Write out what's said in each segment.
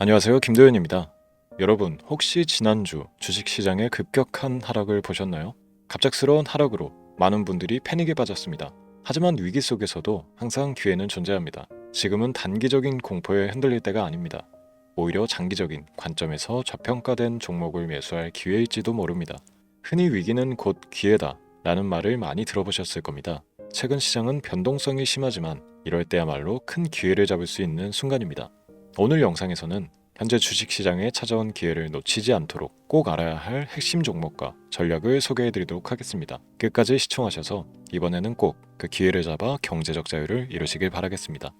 안녕하세요. 김도현입니다. 여러분, 혹시 지난주 주식시장의 급격한 하락을 보셨나요? 갑작스러운 하락으로 많은 분들이 패닉에 빠졌습니다. 하지만 위기 속에서도 항상 기회는 존재합니다. 지금은 단기적인 공포에 흔들릴 때가 아닙니다. 오히려 장기적인 관점에서 저평가된 종목을 매수할 기회일지도 모릅니다. 흔히 위기는 곧 기회다 라는 말을 많이 들어보셨을 겁니다. 최근 시장은 변동성이 심하지만 이럴 때야말로 큰 기회를 잡을 수 있는 순간입니다. 오늘 영상에서는 현재 주식시장에 찾아온 기회를 놓치지 않도록 꼭 알아야 할 핵심 종목과 전략을 소개해드리도록 하겠습니다. 끝까지 시청하셔서 이번에는 꼭 그 기회를 잡아 경제적 자유를 이루시길 바라겠습니다.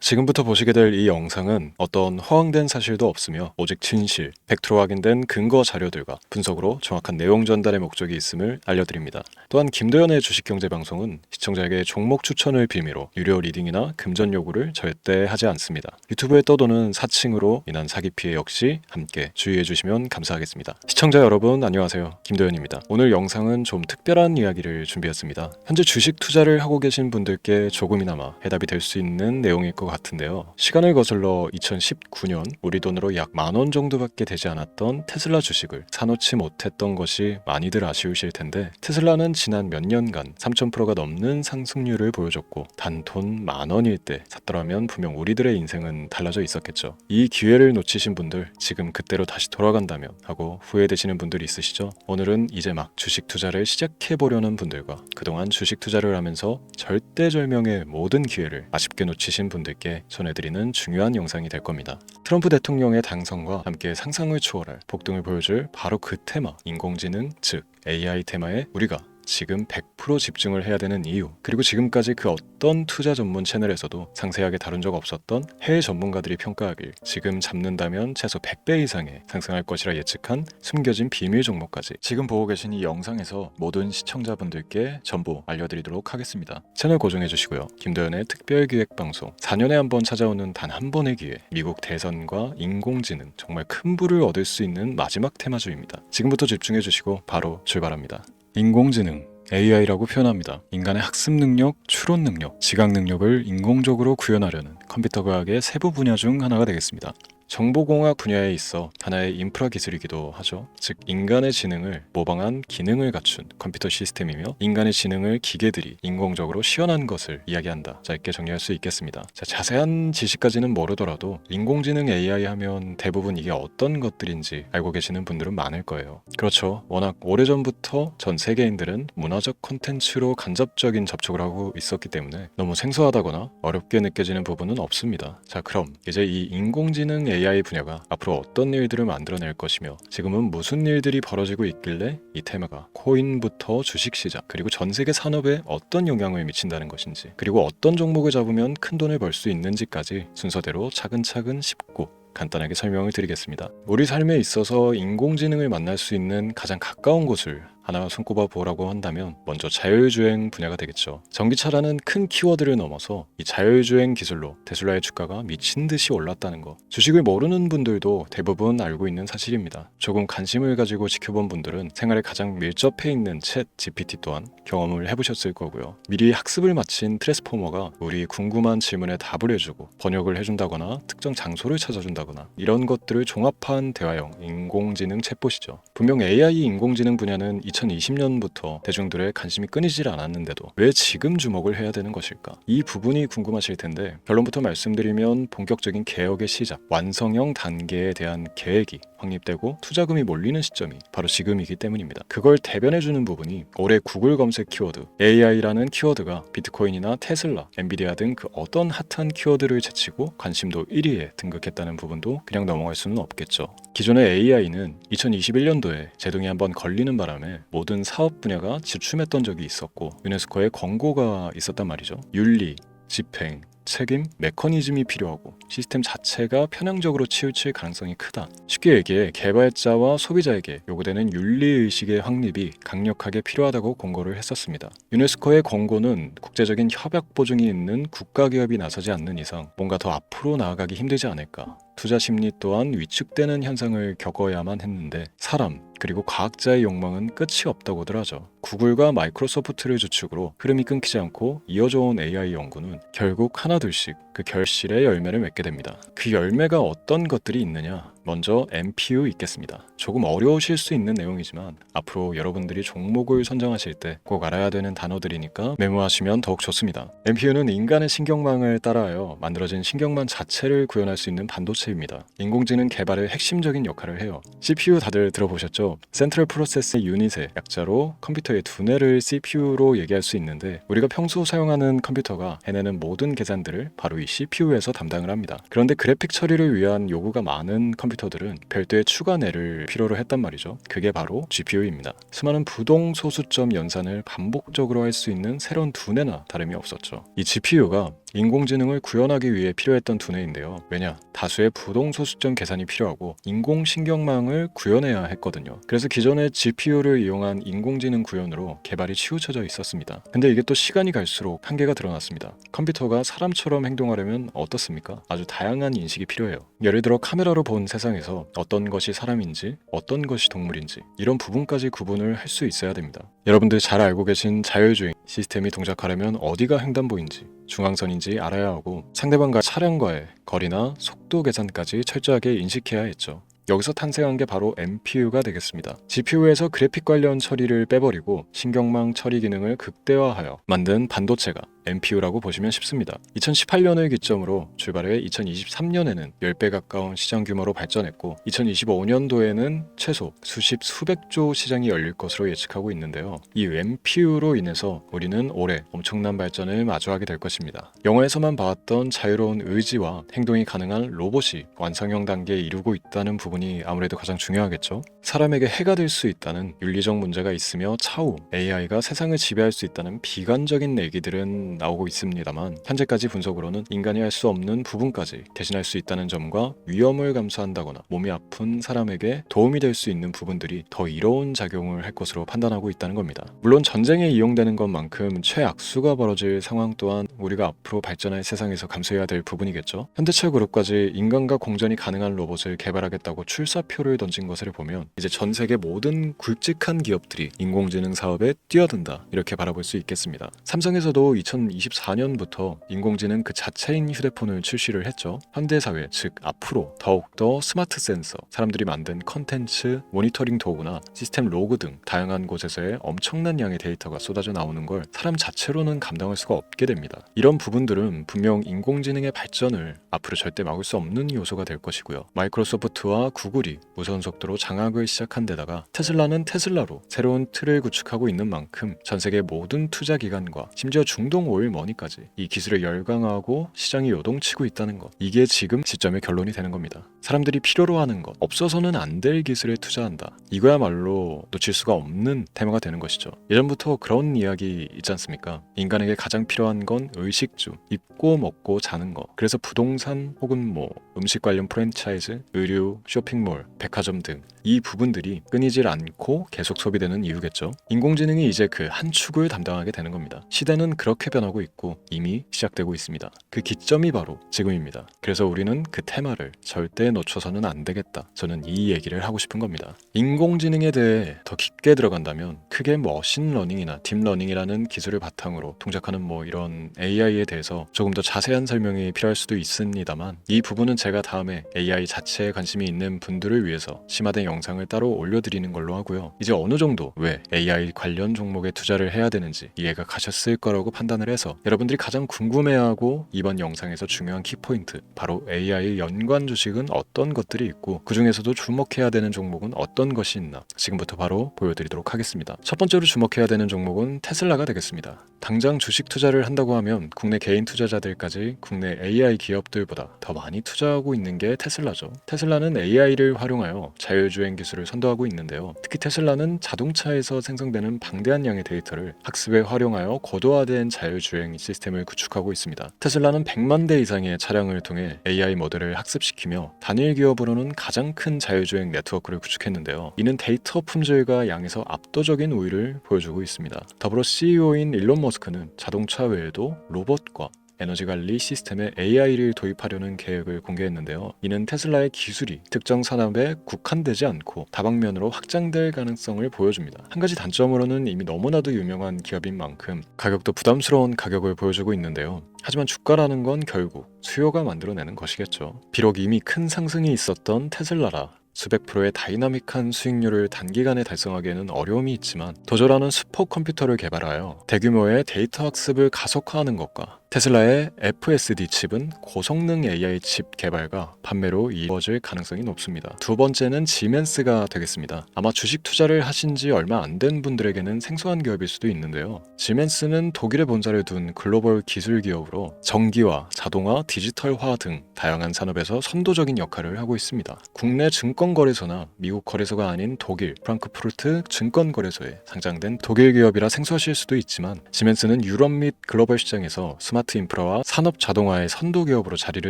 지금부터 보시게 될 이 영상은 어떤 허황된 사실도 없으며 오직 진실, 팩트로 확인된 근거 자료들과 분석으로 정확한 내용 전달의 목적이 있음을 알려드립니다. 또한 김도현의 주식경제방송은 시청자에게 종목 추천을 빌미로 유료 리딩이나 금전 요구를 절대 하지 않습니다. 유튜브에 떠도는 사칭으로 인한 사기 피해 역시 함께 주의해 주시면 감사하겠습니다. 시청자 여러분 안녕하세요. 김도현입니다. 오늘 영상은 좀 특별한 이야기를 준비했습니다. 현재 주식 투자를 하고 계신 분들께 조금이나마 해답이 될 수 있는 내용일 것 같은데요. 시간을 거슬러 2019년 우리 돈으로 약 10,000원 정도밖에 되지 않았던 테슬라 주식을 사놓지 못했던 것이 많이들 아쉬우실 텐데, 테슬라는 지난 몇 년간 3,000%가 넘는 상승률을 보여줬고 단 돈 10,000원일 때 샀더라면 분명 우리들의 인생은 달라져 있었겠죠. 이 기회를 놓치신 분들, 지금 그때로 다시 돌아간다면 하고 후회되시는 분들이 있으시죠? 오늘은 이제 막 주식 투자를 시작해보려는 분들과 그동안 주식 투자를 하면서 절대절명의 모든 기회를 아쉽게 놓치신 분들께 전해드리는 중요한 영상이 될 겁니다. 트럼프 대통령의 당선과 함께 상상을 초월할 폭등을 보여줄 바로 그 테마, 인공지능, 즉 AI 테마에 우리가 지금 100% 집중을 해야 되는 이유, 그리고 지금까지 그 어떤 투자 전문 채널에서도 상세하게 다룬 적 없었던 해외 전문가들이 평가하길 지금 잡는다면 최소 100배 이상의 상승할 것이라 예측한 숨겨진 비밀 종목까지 지금 보고 계신 이 영상에서 모든 시청자분들께 전부 알려드리도록 하겠습니다. 채널 고정해 주시고요. 김도현의 특별기획방송, 4년에 한 번 찾아오는 단 한 번의 기회, 미국 대선과 인공지능, 정말 큰 부를 얻을 수 있는 마지막 테마주입니다. 지금부터 집중해 주시고 바로 출발합니다. 인공지능, AI라고 표현합니다. 인간의 학습 능력, 추론 능력, 지각 능력을 인공적으로 구현하려는 컴퓨터 과학의 세부 분야 중 하나가 되겠습니다. 정보공학 분야에 있어 하나의 인프라 기술이기도 하죠. 즉 인간의 지능을 모방한 기능을 갖춘 컴퓨터 시스템이며, 인간의 지능을 기계들이 인공적으로 시연한 것을 이야기한다. 짧게 정리할 수 있겠습니다. 자세한 지식까지는 모르더라도 인공지능 AI 하면 대부분 이게 어떤 것들인지 알고 계시는 분들은 많을 거예요. 그렇죠. 워낙 오래전부터 전 세계인들은 문화적 콘텐츠로 간접적인 접촉을 하고 있었기 때문에 너무 생소하다거나 어렵게 느껴지는 부분은 없습니다. 자, 그럼 이제 이 인공지능 AI 분야가 앞으로 어떤 일들을 만들어낼 것이며 지금은 무슨 일들이 벌어지고 있길래 이 테마가 코인부터 주식시장 그리고 전 세계 산업에 어떤 영향을 미친다는 것인지, 그리고 어떤 종목을 잡으면 큰 돈을 벌 수 있는지까지 순서대로 차근차근 짚고 간단하게 설명을 드리겠습니다. 우리 삶에 있어서 인공지능을 만날 수 있는 가장 가까운 곳을 하나 손꼽아 보라고 한다면 먼저 자율주행 분야가 되겠죠. 전기차라는 큰 키워드를 넘어서 이 자율주행 기술로 테슬라의 주가가 미친 듯이 올랐다는 거, 주식을 모르는 분들도 대부분 알고 있는 사실입니다. 조금 관심을 가지고 지켜본 분들은 생활에 가장 밀접해 있는 챗 GPT 또한 경험을 해보셨을 거고요. 미리 학습을 마친 트랜스포머가 우리 궁금한 질문에 답을 해주고 번역을 해준다거나 특정 장소를 찾아준다거나 이런 것들을 종합한 대화형 인공지능 챗봇이죠. 분명 AI 인공지능 분야는 2020년부터 대중들의 관심이 끊이질 않았는데도 왜 지금 주목을 해야 되는 것일까? 이 부분이 궁금하실 텐데, 결론부터 말씀드리면 본격적인 개혁의 시작, 완성형 단계에 대한 계획이 확립되고 투자금이 몰리는 시점이 바로 지금이기 때문입니다. 그걸 대변해주는 부분이 올해 구글 검색 키워드 AI라는 키워드가 비트코인이나 테슬라, 엔비디아 등 그 어떤 핫한 키워드를 제치고 관심도 1위에 등극했다는 부분도 그냥 넘어갈 수는 없겠죠. 기존의 AI는 2021년도에 제동이 한번 걸리는 바람에 모든 사업 분야가 주춤했던 적이 있었고 유네스코의 권고가 있었단 말이죠. 윤리, 집행, 책임, 메커니즘이 필요하고 시스템 자체가 편향적으로 치우칠 가능성이 크다. 쉽게 얘기해 개발자와 소비자에게 요구되는 윤리의식의 확립이 강력하게 필요하다고 권고를 했었습니다. 유네스코의 권고는 국제적인 협약 보증이 있는 국가기업이 나서지 않는 이상 뭔가 더 앞으로 나아가기 힘들지 않을까. 투자 심리 또한 위축되는 현상을 겪어야만 했는데 사람, 그리고 과학자의 욕망은 끝이 없다고들 하죠. 구글과 마이크로소프트를 주축으로 흐름이 끊기지 않고 이어져 온 AI 연구는 결국 하나둘씩 그 결실의 열매를 맺게 됩니다. 그 열매가 어떤 것들이 있느냐? 먼저 MPU 있겠습니다. 조금 어려우실 수 있는 내용이지만 앞으로 여러분들이 종목을 선정하실 때 꼭 알아야 되는 단어들이니까 메모하시면 더욱 좋습니다. MPU는 인간의 신경망을 따라하여 만들어진 신경망 자체를 구현할 수 있는 반도체입니다. 인공지능 개발의 핵심적인 역할을 해요. CPU 다들 들어보셨죠? 센트럴 프로세스 유닛의 약자로 컴퓨터의 두뇌를 CPU로 얘기할 수 있는데, 우리가 평소 사용하는 컴퓨터가 해내는 모든 계산들을 바로 이 CPU에서 담당을 합니다. 그런데 그래픽 처리를 위한 요구가 많은 컴퓨터들은 별도의 추가 뇌를 필요로 했단 말이죠. 그게 바로 GPU입니다. 수많은 부동 소수점 연산을 반복적으로 할 수 있는 새로운 두뇌나 다름이 없었죠. 이 GPU가 인공지능을 구현하기 위해 필요했던 두뇌인데요. 왜냐? 다수의 부동 소수점 계산이 필요하고 인공신경망을 구현해야 했거든요. 그래서 기존의 GPU를 이용한 인공지능 구현으로 개발이 치우쳐져 있었습니다. 근데 이게 또 시간이 갈수록 한계가 드러났습니다. 컴퓨터가 사람처럼 행동하려면 어떻습니까? 아주 다양한 인식이 필요해요. 예를 들어 카메라로 본 세상에서 어떤 것이 사람인지 어떤 것이 동물인지 이런 부분까지 구분을 할 수 있어야 됩니다. 여러분들 잘 알고 계신 자율주행 시스템이 동작하려면 어디가 횡단보인지 중앙선인지 알아야 하고 상대방과 차량과의 거리나 속도 계산까지 철저하게 인식해야 했죠. 여기서 탄생한 게 바로 MPU가 되겠습니다. GPU에서 그래픽 관련 처리를 빼버리고 신경망 처리 기능을 극대화하여 만든 반도체가 MPU라고 보시면 쉽습니다. 2018년을 기점으로 출발해 2023년에는 10배 가까운 시장 규모로 발전했고 2025년도에는 최소 수백조 시장이 열릴 것으로 예측하고 있는데요. 이 MPU로 인해서 우리는 올해 엄청난 발전을 마주하게 될 것입니다. 영화에서만 봐왔던 자유로운 의지와 행동이 가능한 로봇이 완성형 단계에 이르고 있다는 부분이 아무래도 가장 중요하겠죠. 사람에게 해가 될 수 있다는 윤리적 문제가 있으며 차후 AI가 세상을 지배할 수 있다는 비관적인 얘기들은 나오고 있습니다만, 현재까지 분석으로는 인간이 할 수 없는 부분까지 대신할 수 있다는 점과 위험을 감수한다거나 몸이 아픈 사람에게 도움이 될 수 있는 부분들이 더 이로운 작용을 할 것으로 판단하고 있다는 겁니다. 물론 전쟁에 이용되는 것만큼 최악수가 벌어질 상황 또한 우리가 앞으로 발전할 세상에서 감수해야 될 부분이겠죠. 현대차 그룹까지 인간과 공전이 가능한 로봇을 개발하겠다고 출사표를 던진 것을 보면 이제 전 세계 모든 굵직한 기업들이 인공지능 사업에 뛰어든다, 이렇게 바라볼 수 있겠습니다. 삼성에서도 2024년부터 인공지능 그 자체인 휴대폰을 출시를 했죠. 현대사회, 즉 앞으로 더욱더 스마트 센서, 사람들이 만든 컨텐츠, 모니터링 도구나 시스템 로그 등 다양한 곳에서의 엄청난 양의 데이터가 쏟아져 나오는 걸 사람 자체로는 감당할 수가 없게 됩니다. 이런 부분들은 분명 인공지능의 발전을 앞으로 절대 막을 수 없는 요소가 될 것이고요. 마이크로소프트와 구글이 무선 속도로 장악을 시작한 데다가 테슬라는 테슬라로 새로운 틀을 구축하고 있는 만큼 전 세계 모든 투자 기관과 심지어 중동 오일 머니까지 이 기술을 열광하고 시장이 요동치고 있다는 것, 이게 지금 시점의 결론이 되는 겁니다. 사람들이 필요로 하는 것, 없어서는 안 될 기술에 투자한다, 이거야말로 놓칠 수가 없는 테마가 되는 것이죠. 예전부터 그런 이야기 있지 않습니까? 인간에게 가장 필요한 건 의식주, 입고 먹고 자는 것. 그래서 부동산 혹은 음식 관련 프랜차이즈, 의류, 쇼핑몰, 백화점 등 이 부분들이 끊이질 않고 계속 소비되는 이유겠죠. 인공지능이 이제 그 한 축을 담당하게 되는 겁니다. 시대는 그렇게 변하고 있고 이미 시작되고 있습니다. 그 기점이 바로 지금입니다. 그래서 우리는 그 테마를 절대 놓쳐서는 안 되겠다, 저는 이 얘기를 하고 싶은 겁니다. 인공지능에 대해 더 깊게 들어간다면 크게 머신러닝이나 딥러닝이라는 기술을 바탕으로 동작하는 이런 AI에 대해서 조금 더 자세한 설명이 필요할 수도 있습니다만, 이 부분은 제가 다음에 AI 자체에 관심이 있는 분들을 위해서 심화된 영상을 따로 올려드리는 걸로 하고요. 이제 어느 정도 왜 AI 관련 종목에 투자를 해야 되는지 이해가 가셨을 거라고 판단을 해서 여러분들이 가장 궁금해하고 이번 영상에서 중요한 키포인트, 바로 AI 연관 주식은 어떤 것들이 있고 그 중에서도 주목해야 되는 종목은 어떤 것이 있나 지금부터 바로 보여드리도록 하겠습니다. 첫 번째로 주목해야 되는 종목은 테슬라가 되겠습니다. 당장 주식 투자를 한다고 하면 국내 개인 투자자들까지 국내 AI 기업들보다 더 많이 투자하고 있는 게 테슬라죠. 테슬라는 AI를 활용하여 자율주행 기술을 선도하고 있는데요. 특히 테슬라는 자동차에서 생성되는 방대한 양의 데이터를 학습에 활용하여 고도화된 자율주행 시스템을 구축하고 있습니다. 테슬라는 100만 대 이상의 차량을 통해 AI 모델을 학습시키며 단일 기업으로는 가장 큰 자율주행 네트워크를 구축했는데요. 이는 데이터 품질과 양에서 압도적인 우위를 보여주고 있습니다. 더불어 CEO인 일론 머스크는 자동차 외에도 로봇과 에너지 관리 시스템에 AI를 도입하려는 계획을 공개했는데요. 이는 테슬라의 기술이 특정 산업에 국한되지 않고 다방면으로 확장될 가능성을 보여줍니다. 한 가지 단점으로는 이미 너무나도 유명한 기업인 만큼 가격도 부담스러운 가격을 보여주고 있는데요. 하지만 주가라는 건 결국 수요가 만들어내는 것이겠죠. 비록 이미 큰 상승이 있었던 테슬라라 수백 프로의 다이나믹한 수익률을 단기간에 달성하기에는 어려움이 있지만 도저라는 슈퍼컴퓨터를 개발하여 대규모의 데이터 학습을 가속화하는 것과 테슬라의 FSD 칩은 고성능 AI 칩 개발과 판매로 이루어질 가능성이 높습니다. 두 번째는 지멘스가 되겠습니다. 아마 주식 투자를 하신 지 얼마 안 된 분들에게는 생소한 기업일 수도 있는데요. 지멘스는 독일에 본사를 둔 글로벌 기술 기업으로 전기와 자동화, 디지털화 등 다양한 산업에서 선도적인 역할을 하고 있습니다. 국내 증권거래소나 미국 거래소가 아닌 독일 프랑크푸르트 증권거래소에 상장된 독일 기업이라 생소하실 수도 있지만 지멘스는 유럽 및 글로벌 시장에서 스마트 인프라와 산업 자동화의 선도 기업으로 자리를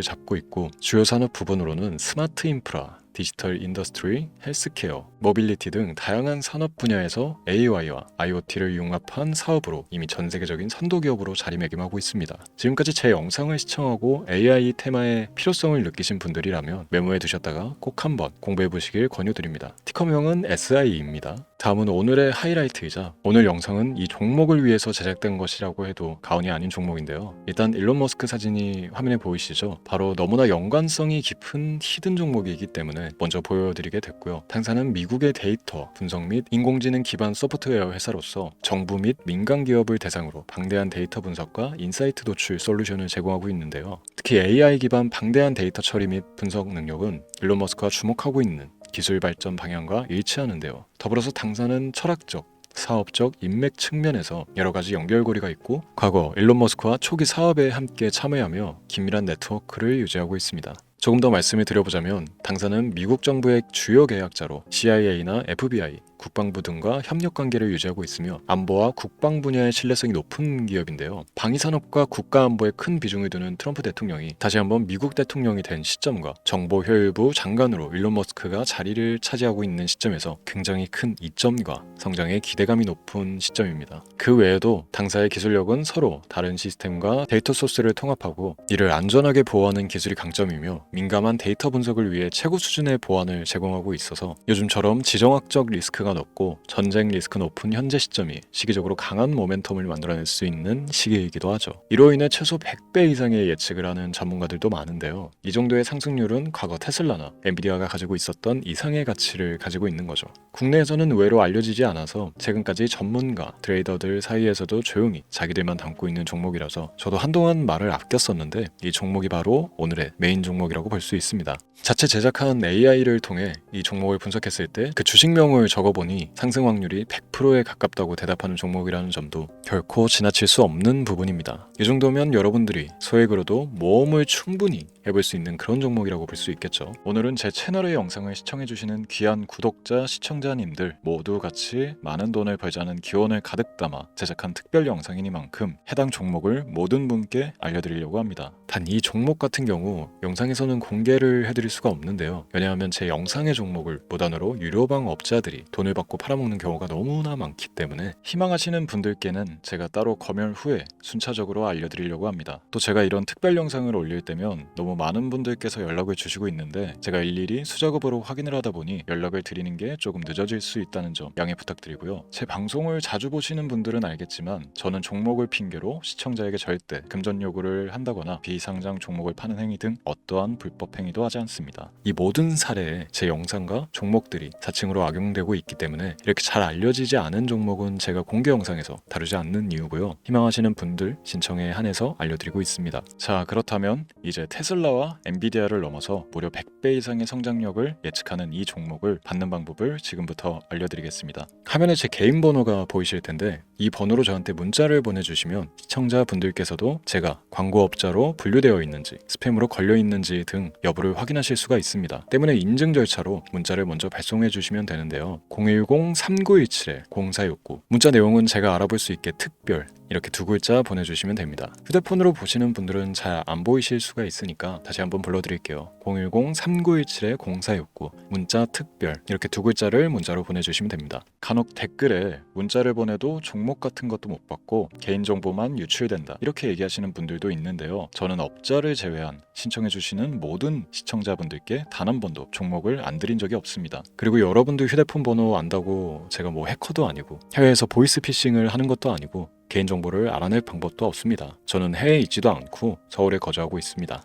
잡고 있고 주요 산업 부분으로는 스마트 인프라, 디지털 인더스트리, 헬스케어, 모빌리티 등 다양한 산업 분야에서 AI와 IoT를 융합한 사업으로 이미 전 세계적인 선도 기업으로 자리매김하고 있습니다. 지금까지 제 영상을 시청하고 AI 테마의 필요성을 느끼신 분들이라면 메모해 두셨다가 꼭 한번 공부해 보시길 권유드립니다. 티커명은 SI입니다. 다음은 오늘의 하이라이트이자 오늘 영상은 이 종목을 위해서 제작된 것이라고 해도 과언이 아닌 종목인데요. 일단 일론 머스크 사진이 화면에 보이시죠? 바로 너무나 연관성이 깊은 히든 종목이기 때문에 먼저 보여드리게 됐고요. 당사는 미국의 데이터 분석 및 인공지능 기반 소프트웨어 회사로서 정부 및 민간 기업을 대상으로 방대한 데이터 분석과 인사이트 도출 솔루션을 제공하고 있는데요. 특히 AI 기반 방대한 데이터 처리 및 분석 능력은 일론 머스크가 주목하고 있는 기술 발전 방향과 일치하는데요. 더불어서 당사는 철학적, 사업적 인맥 측면에서 여러 가지 연결고리가 있고 과거 일론 머스크와 초기 사업에 함께 참여하며 긴밀한 네트워크를 유지하고 있습니다. 조금 더 말씀을 드려보자면 당사는 미국 정부의 주요 계약자로 CIA나 FBI, 국방부 등과 협력 관계를 유지하고 있으며 안보와 국방 분야의 신뢰성이 높은 기업인데요. 방위산업과 국가안보에 큰 비중을 두는 트럼프 대통령이 다시 한번 미국 대통령이 된 시점과 정보효율부 장관으로 일론 머스크가 자리를 차지하고 있는 시점에서 굉장히 큰 이점과 성장에 기대감이 높은 시점입니다. 그 외에도 당사의 기술력은 서로 다른 시스템과 데이터 소스를 통합하고 이를 안전하게 보호하는 기술이 강점이며 민감한 데이터 분석을 위해 최고 수준의 보안을 제공하고 있어서 요즘처럼 지정학적 리스크가 높고 전쟁 리스크 높은 현재 시점이 시기적으로 강한 모멘텀을 만들어낼 수 있는 시기이기도 하죠. 이로 인해 최소 100배 이상의 예측을 하는 전문가들도 많은데요. 이 정도의 상승률은 과거 테슬라나 엔비디아가 가지고 있었던 이상의 가치를 가지고 있는 거죠. 국내에서는 의외로 알려지지 않아서 최근까지 전문가, 트레이더들 사이에서도 조용히 자기들만 담고 있는 종목이라서 저도 한동안 말을 아꼈었는데 이 종목이 바로 오늘의 메인 종목이라고 볼 수 있습니다. 자체 제작한 AI를 통해 이 종목을 분석했을 때 그 주식명을 적어보니 상승 확률이 100%에 가깝다고 대답하는 종목이라는 점도 결코 지나칠 수 없는 부분입니다. 이 정도면 여러분들이 소액으로도 모험을 충분히 해볼 수 있는 그런 종목이라고 볼 수 있겠죠. 오늘은 제 채널의 영상을 시청해주시는 귀한 구독자, 시청자님들 모두 같이 많은 돈을 벌자는 기원을 가득 담아 제작한 특별 영상이니만큼 해당 종목을 모든 분께 알려드리려고 합니다. 단 이 종목 같은 경우 영상에서는 공개를 해드릴 수가 없는데요. 왜냐하면 제 영상의 종목을 무단으로 유료방 업자들이 돈을 받고 팔아먹는 경우가 너무나 많기 때문에 희망하시는 분들께는 제가 따로 검열 후에 순차적으로 알려드리려고 합니다. 또 제가 이런 특별 영상을 올릴 때면 너무 많은 분들께서 연락을 주시고 있는데 제가 일일이 수작업으로 확인을 하다 보니 연락을 드리는 게 조금 늦어질 수 있다는 점 양해 부탁드리고요. 제 방송을 자주 보시는 분들은 알겠지만 저는 종목을 핑계로 시청자에게 절대 금전 요구를 한다거나 비상장 종목을 파는 행위 등 어떠한 불법 행위도 하지 않습니다. 이 모든 사례에 제 영상과 종목들이 자칭으로 악용되고 있기 때문에 이렇게 잘 알려지지 않은 종목은 제가 공개 영상에서 다루지 않는 이유고요. 희망하시는 분들 신청에 한해서 알려드리고 있습니다. 자, 그렇다면 이제 테슬라와 엔비디아를 넘어서 무려 100배 이상의 성장력을 예측하는 이 종목을 받는 방법을 지금부터 알려드리겠습니다. 화면에 제 개인 번호가 보이실 텐데 이 번호로 저한테 문자를 보내주시면 시청자분들께서도 제가 광고업자로 분류되어 있는지 스팸으로 걸려 있는지 등 여부를 확인하실 수가 있습니다. 때문에 인증 절차로 문자를 먼저 발송해 주시면 되는데요. 010-3917-0469 문자 내용은 제가 알아볼 수 있게 특별 이렇게 두 글자 보내주시면 됩니다. 휴대폰으로 보시는 분들은 잘 안 보이실 수가 있으니까 다시 한번 불러드릴게요. 010-3917-0469 문자 특별 이렇게 두 글자를 문자로 보내주시면 됩니다. 간혹 댓글에 문자를 보내도 종목 같은 것도 못 받고 개인정보만 유출된다 이렇게 얘기하시는 분들도 있는데요. 저는 업자를 제외한 신청해주시는 모든 시청자분들께 단 한 번도 종목을 안 드린 적이 없습니다. 그리고 여러분들 휴대폰 번호 안다고 제가 뭐 해커도 아니고 해외에서 보이스피싱을 하는 것도 아니고 개인정보를 알아낼 방법도 없습니다. 저는 해외에 있지도 않고 서울에 거주하고 있습니다.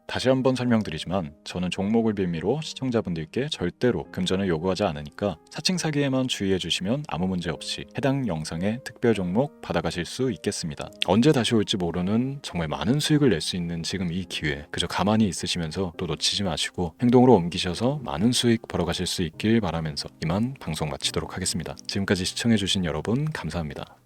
다시 한번 설명드리지만 저는 종목을 빌미로 시청자분들께 절대로 금전을 요구하지 않으니까 사칭 사기에만 주의해 주시면 아무 문제 없이 해당 영상의 특별 종목 받아가실 수 있겠습니다. 언제 다시 올지 모르는 정말 많은 수익을 낼 수 있는 지금 이 기회 그저 가만히 있으시면서 또 놓치지 마시고 행동으로 옮기셔서 많은 수익 벌어가실 수 있길 바라면서 이만 방송 마치도록 하겠습니다. 지금까지 시청해 주신 여러분 감사합니다.